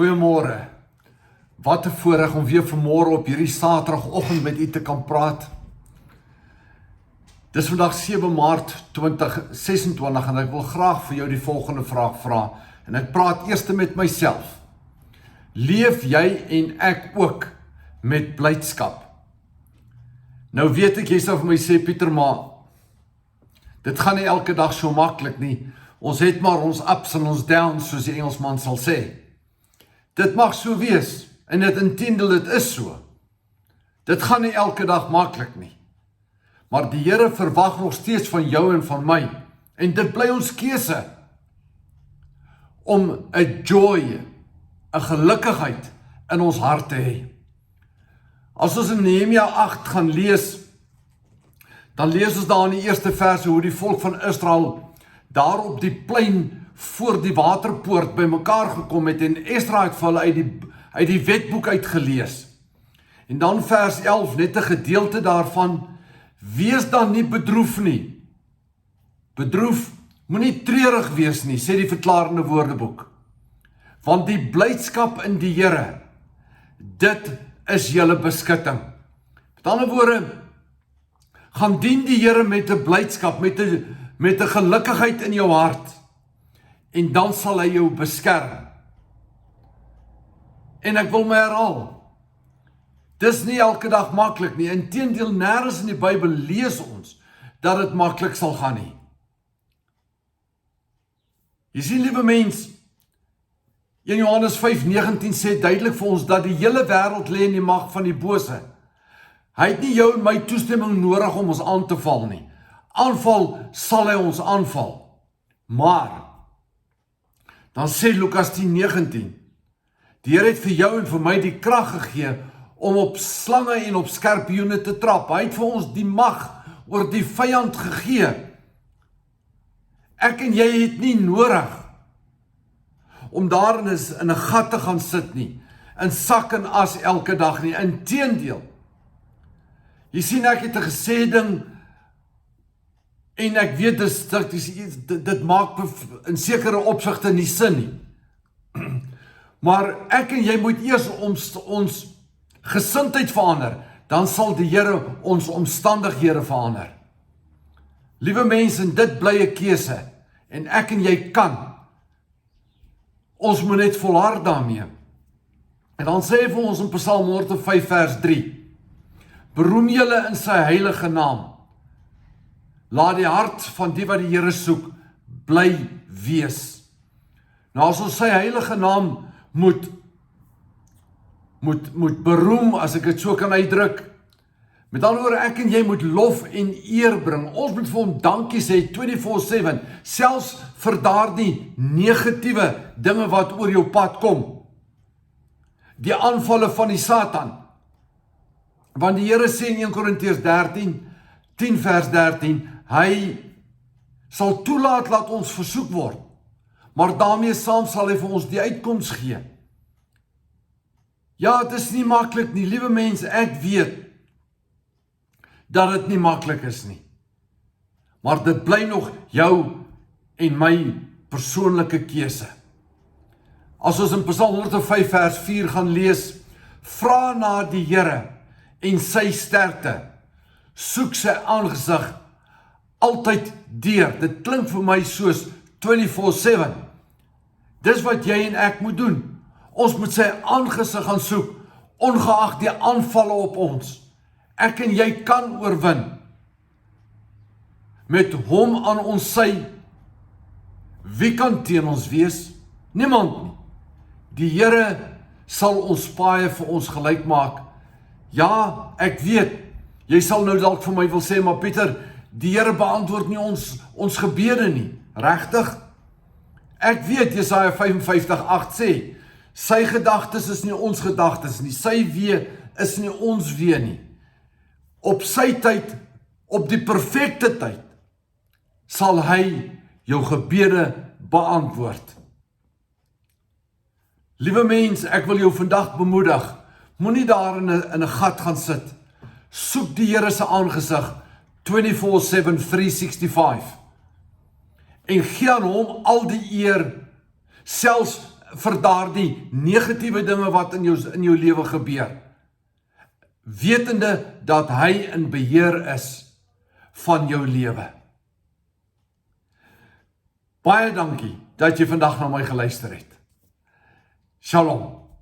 Goeiemôre. Wat 'n voorreg om weer vanmôre op hierdie Saterdagoggend met u te kan praat. Dis vandag 7 Maart 2026 en ek wil graag vir jou die volgende vraag vra. En ek praat eers met myself. Leef jy en ek ook met blydskap? Nou weet ek, jy sal vir my sê, Pieter, maar dit gaan nie elke dag so maklik nie. Ons het maar ons ups en ons downs, soos die Engelsman sal sê. Dit mag so wees, en dit intendeel, dit is so. Dit gaan nie elke dag maklik nie. Maar die Here verwag nog steeds van jou en van my, en dit bly ons keuse, om 'n joy, 'n gelukkigheid in ons hart te hê. As ons in Nehemia 8 gaan lees, dan lees ons daar in die eerste verse hoe die volk van Israel daar op die plein voor die waterpoort by mekaar gekom het en Esdra het vir hulle uit die wetboek uitgelees. En dan vers 11, net 'n gedeelte daarvan, wees dan nie bedroef nie. Bedroef, moenie treurig wees nie, sê die verklarende woordeboek. Want die blydskap in die Here, dit is julle beskutting. Met ander woorde, gaan dien die Here met 'n blydskap, met 'n gelukkigheid in jou hart, en dan sal hy jou beskerm. En ek wil my herhaal, dis nie elke dag maklik nie, inteendeel nêrens in die Bybel lees ons dat dit maklik sal gaan nie. Jy sien, liewe mens, 1 Johannes 5:19 sê duidelik vir ons dat die hele wêreld lê in die mag van die bose. Hy het nie jou en my toestemming nodig om ons aan te val nie. Aanval sal hy ons aanval. Maar dan sê Lukas 10:19, die Here het vir jou en vir my die krag gegee om op slange en op skorpioene te trap. Hy het vir ons die mag oor die vyand gegee. Ek en jy het nie nodig om daar in 'n gat te gaan sit nie, in sak en as elke dag nie. Inteendeel, jy sien, ek het 'n gesê ding, en ek weet dit maak in sekere opsigte nie sin nie. Maar ek en jy moet eers ons gesindheid verander, dan sal die Here ons omstandighede verander. Liewe mense, dit bly 'n keuse, en ek en jy kan. Ons moet net volhard daarmee. En dan sê hy vir ons in Psalm 105 vers 3, beroem julle in sy heilige naam. Laat die hart van die wat die Here soek bly wees. Nou as ons sy heilige naam moet beroem, as ek dit so kan uitdruk, met ander woorde, ek en jy moet lof en eer bring. Ons moet vir hom dankie sê 24/7, selfs vir daardie negatiewe dinge wat oor jou pad kom. Die aanvalle van die Satan. Want die Here sê in 1 Korintiërs 10 vers 13, hy sal toelaat dat ons versoek word, maar daarmee saam sal hy vir ons die uitkoms gee. Ja, dit is nie maklik nie, liewe mense, ek weet dat dit nie maklik is nie. Maar dit bly nog jou en my persoonlike keuse. As ons in Psalm 105 vers 4 gaan lees, vra na die Here en sy sterkte, soek sy aangesig altyd deur. Dit klink vir my soos 24/7. Dis wat jy en ek moet doen. Ons moet sy aangesig gaan soek, ongeag die aanvalle op ons. Ek en jy kan oorwin. Met hom aan ons sy. Wie kan teen ons wees? Niemand nie. Die Here sal ons paaie vir ons gelyk maak. Ja, ek weet, jy sal nou dalk vir my wil sê, maar Pieter, die Here beantwoord nie ons gebede nie. Regtig? Ek weet, Jesaja 55:8 sê, sy gedagtes is nie ons gedagtes nie, sy weë is nie ons weë nie. Op sy tyd, op die perfekte tyd, sal hy jou gebede beantwoord. Liewe mens, ek wil jou vandag bemoedig, moenie daar in 'n gat gaan sit. Soek die Here se aangesig 24/7, 365. En gee aan hom al die eer, selfs vir daardie negatiewe dinge wat in jou lewe gebeur, wetende dat hy in beheer is van jou lewe. Baie dankie dat jy vandag na my geluister het. Shalom.